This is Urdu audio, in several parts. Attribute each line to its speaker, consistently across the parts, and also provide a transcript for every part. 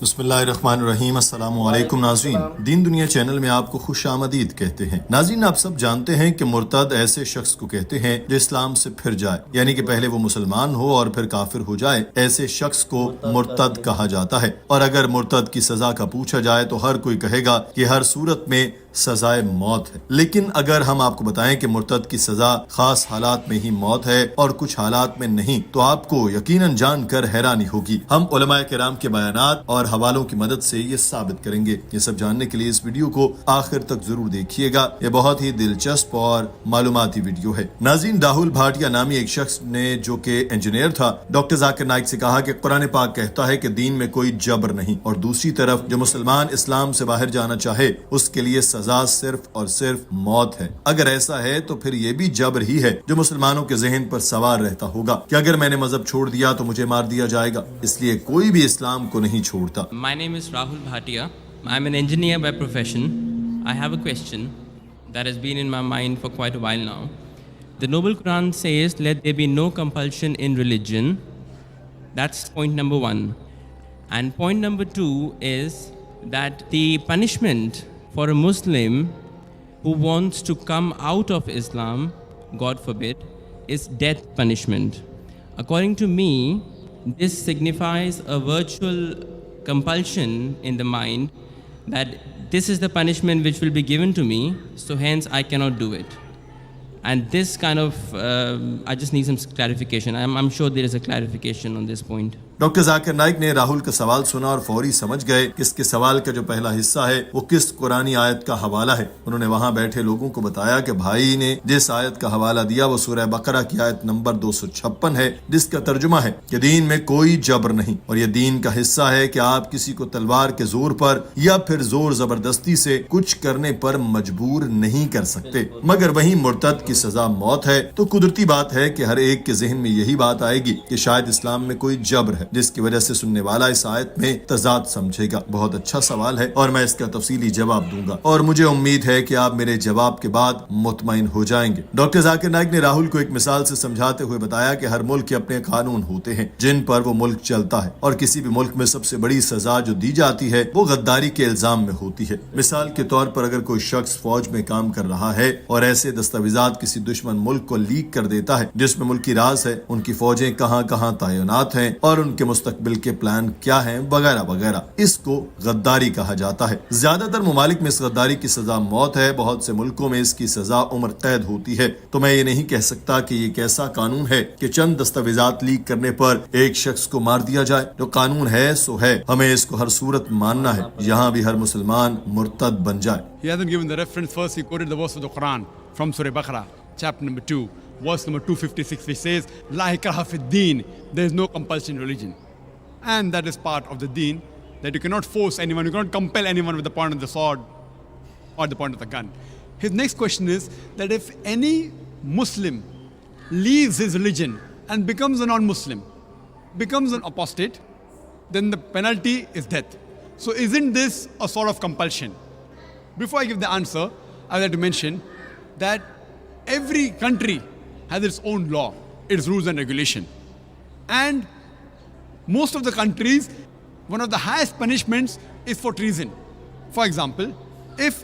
Speaker 1: بسم اللہ الرحمن الرحیم۔ السلام علیکم ناظرین، دین دنیا چینل میں آپ کو خوش آمدید کہتے ہیں۔ ناظرین، آپ سب جانتے ہیں کہ مرتد ایسے شخص کو کہتے ہیں جو اسلام سے پھر جائے، یعنی کہ پہلے وہ مسلمان ہو اور پھر کافر ہو جائے، ایسے شخص کو مرتد کہا جاتا ہے۔ اور اگر مرتد کی سزا کا پوچھا جائے تو ہر کوئی کہے گا کہ ہر صورت میں سزائے موت ہے۔ لیکن اگر ہم آپ کو بتائیں کہ مرتد کی سزا خاص حالات میں ہی موت ہے اور کچھ حالات میں نہیں، تو آپ کو یقیناً جان کر حیرانی ہوگی۔ ہم علماء کرام کے بیانات اور حوالوں کی مدد سے یہ ثابت کریں گے۔ یہ سب جاننے کے لیے اس ویڈیو کو آخر تک ضرور دیکھیے گا، یہ بہت ہی دلچسپ اور معلوماتی ویڈیو ہے۔ ناظرین، راہل بھاٹیا نامی ایک شخص نے، جو کہ انجینئر تھا، ڈاکٹر ذاکر نائک سے کہا کہ قرآن پاک کہتا ہے کہ دین میں کوئی جبر نہیں، اور دوسری طرف جو مسلمان اسلام سے باہر جانا چاہے اس کے لیے سزا صرف اور صرف موت ہے۔ اگر ایسا ہے تو پھر یہ بھی جبر ہی ہے جو مسلمانوں کے ذہن پر سوار رہتا ہوگا کہ اگر میں نے مذہب چھوڑ دیا تو مجھے مار دیا جائے گا، اس لیے کوئی بھی اسلام کو نہیں چھوڑتا۔
Speaker 2: My name is Rahul Bhatia. I'm an engineer by profession. I have a question that has been in my mind for quite a while now. The Noble Quran says, "Let there be no compulsion in religion." That's point number one. And point number two is that the punishment for a Muslim who wants to come out of Islam, God forbid, is death punishment. According to me, this signifies a virtual compulsion in the mind that this is the punishment which will be given to me, so hence I cannot do it. And this kind of, I just need some clarification. I'm sure there is a clarification on this point.
Speaker 1: Doctor Zakir Naik نے راہل کا سوال سنا اور فوری سمجھ گئے کہ اس کے سوال کا جو پہلا حصہ ہے وہ کس قرآنی آیت کا حوالہ ہے۔ انہوں نے وہاں بیٹھے لوگوں کو بتایا کہ بھائی نے جس آیت کا حوالہ دیا وہ سورہ بقرہ کی آیت نمبر 256 ہے، جس کا ترجمہ ہے کہ دین میں کوئی جبر نہیں، اور یہ دین کا حصہ ہے کہ آپ کسی کو تلوار کے زور پر یا پھر زور زبردستی سے کچھ کرنے پر مجبور نہیں کر سکتے۔ مگر وہیں مرتد کی سزا موت ہے تو قدرتی بات ہے کہ ہر ایک کے ذہن میں یہی بات آئے گی کہ شاید اسلام میں کوئی جبر ہے، جس کی وجہ سے سننے والا اس آیت میں تضاد سمجھے گا۔ بہت اچھا سوال ہے اور میں اس کا تفصیلی جواب دوں گا، اور مجھے امید ہے کہ آپ میرے جواب کے بعد مطمئن ہو جائیں گے۔ ڈاکٹر ذاکر نائک نے راہل کو ایک مثال سے سمجھاتے ہوئے بتایا کہ ہر ملک کے اپنے قانون ہوتے ہیں جن پر وہ ملک چلتا ہے، اور کسی بھی ملک میں سب سے بڑی سزا جو دی جاتی ہے وہ غداری کے الزام میں ہوتی ہے۔ مثال کے طور پر اگر کوئی شخص فوج میں کام کر رہا ہے اور ایسے دستاویزات کسی دشمن ملک کو لیک کر دیتا ہے جس میں ملکی راز ہے، ان کی فوجیں کہاں کہاں تعینات ہیں اور ان کے مستقبل کے پلان کیا ہیں وغیرہ وغیرہ، اس کو غداری کہا جاتا ہے۔ زیادہ تر ممالک میں اس غداری کی سزا موت ہے، بہت سے ملکوں میں اس کی سزا عمر قید ہوتی ہے۔ تو میں یہ نہیں کہہ سکتا کہ یہ کیسا قانون ہے کہ چند دستاویزات لیک کرنے پر ایک شخص کو مار دیا جائے۔ جو قانون ہے سو ہے، ہمیں اس کو ہر صورت ماننا ہے، یہاں بھی ہر مسلمان مرتد بن جائے۔
Speaker 3: He hasn't given the reference first, he quoted the verse of the Quran from Surah Baqarah, chapter number 2, verse number 256, which says, "La ikraha fi d-din," there is no compulsion in religion. And that is part of the deen, that you cannot force anyone, you cannot compel anyone with the point of the sword or the point of the gun. His next question is that if any Muslim leaves his religion and becomes a non-Muslim, becomes an apostate, then the penalty is death. So isn't this a sort of compulsion? Before I give the answer, I would like to mention that every country has its own law, its rules and regulation. And most of the countries, one of the highest punishments is for treason. For example, if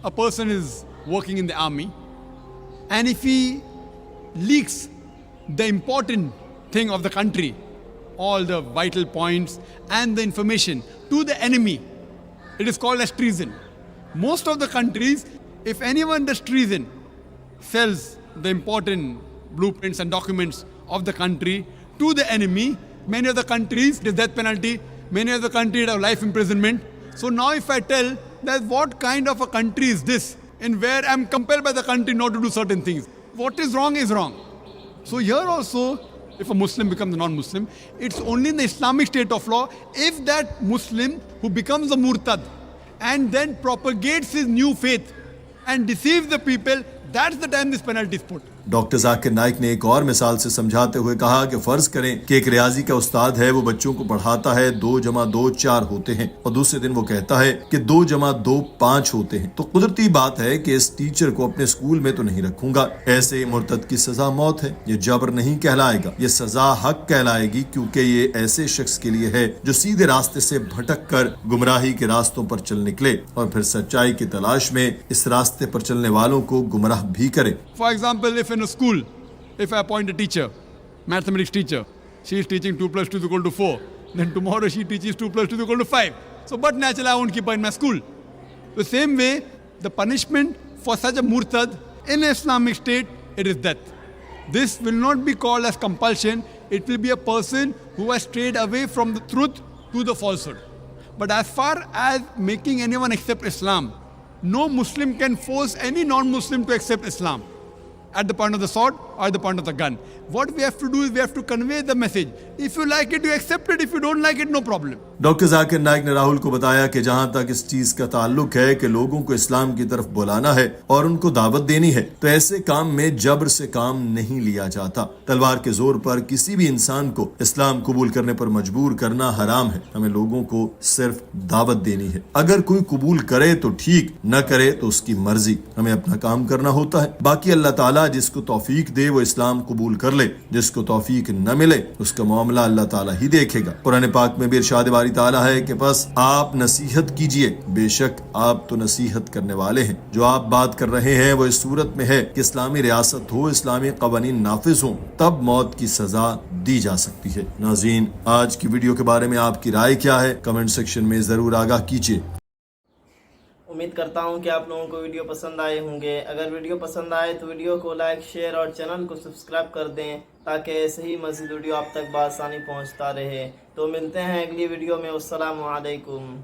Speaker 3: a person is working in the army and if he leaks the important thing of the country, all the vital points and the information to the enemy, it is called as treason. Most of the countries, if anyone does treason, sells the important blueprints and documents of the country to the enemy, many of the countries it is death penalty, many of the countries have life imprisonment. So now if I tell that what kind of a country is this, in where I am compelled by the country not to do certain things, what is wrong is wrong. So here also, if a Muslim becomes a non-Muslim, it's only in the Islamic state of law if that Muslim who becomes a murtad and then propagates his new faith and deceives the people, that's the time this penalty is put.
Speaker 1: Doctor Zakir Naik نے ایک اور مثال سے سمجھاتے ہوئے کہا کہ فرض کریں کہ ایک ریاضی کا استاد ہے، وہ بچوں کو پڑھاتا ہے 2 + 2 4 ہوتے ہیں، اور دوسرے دن وہ کہتا ہے کہ 2 + 2 5 ہوتے ہیں، تو قدرتی بات ہے کہ اس ٹیچر کو اپنے اسکول میں تو نہیں رکھوں گا۔ ایسے مرتد کی سزا موت ہے، یہ جبر نہیں کہلائے گا، یہ سزا حق کہلائے گی، کیونکہ یہ ایسے شخص کے لیے ہے جو سیدھے راستے سے بھٹک کر گمراہی کے راستوں پر چل نکلے اور پھر سچائی کی تلاش میں اس راستے پر چلنے والوں کو گمراہ بھی کرے۔
Speaker 3: For example, if in a school, if I appoint a teacher, mathematics teacher, she is teaching 2 + 2 = 4, then tomorrow she teaches 2 + 2 = 5. So, but naturally I won't keep her in my school. The same way, the punishment for such a murtad in Islamic state, it is death. This will not be called as compulsion. It will be a person who has strayed away from the truth to the falsehood. But as far as making anyone accept Islam, no Muslim can force any non-Muslim to accept Islam at the point of the sword or at the point of the gun. What we have to do is we have to convey the message. If you like it, you accept it. If you don't like it, no problem.
Speaker 1: Doctor Zakir Naik نے راہل کو بتایا کہ جہاں تک اس چیز کا تعلق ہے کہ لوگوں کو اسلام کی طرف بلانا ہے اور ان کو دعوت دینی ہے، تو ایسے کام میں جبر سے کام نہیں لیا جاتا۔ تلوار کے زور پر کسی بھی انسان کو اسلام قبول کرنے پر مجبور کرنا حرام ہے۔ ہمیں لوگوں کو صرف دعوت دینی ہے، اگر کوئی قبول کرے تو ٹھیک، نہ کرے تو اس کی مرضی، ہمیں اپنا کام کرنا ہوتا ہے۔ باقی اللہ تعالیٰ جس کو توفیق دے وہ اسلام قبول کر لے، جس کو توفیق نہ ملے اس کا معاملہ اللہ تعالیٰ ہی دیکھے گا۔ قرآن پاک میں بھی ارشاد باری تعالیٰ ہے کہ بس آپ نصیحت کیجئے، بے شک آپ تو نصیحت کرنے والے ہیں۔ جو آپ بات کر رہے ہیں وہ اس صورت میں ہے کہ اسلامی ریاست ہو، اسلامی قوانین نافذ ہوں، تب موت کی سزا دی جا سکتی ہے۔ ناظرین، آج کی ویڈیو کے بارے میں آپ کی رائے کیا ہے؟ کمنٹ سیکشن میں ضرور آگاہ کیجئے۔
Speaker 4: امید کرتا ہوں کہ آپ لوگوں کو ویڈیو پسند آئے ہوں گے۔ اگر ویڈیو پسند آئے تو ویڈیو کو لائک، شیئر اور چینل کو سبسکرائب کر دیں تاکہ ایسے ہی مزید ویڈیو آپ تک بآسانی پہنچتا رہے۔ تو ملتے ہیں اگلی ویڈیو میں۔ السلام علیکم۔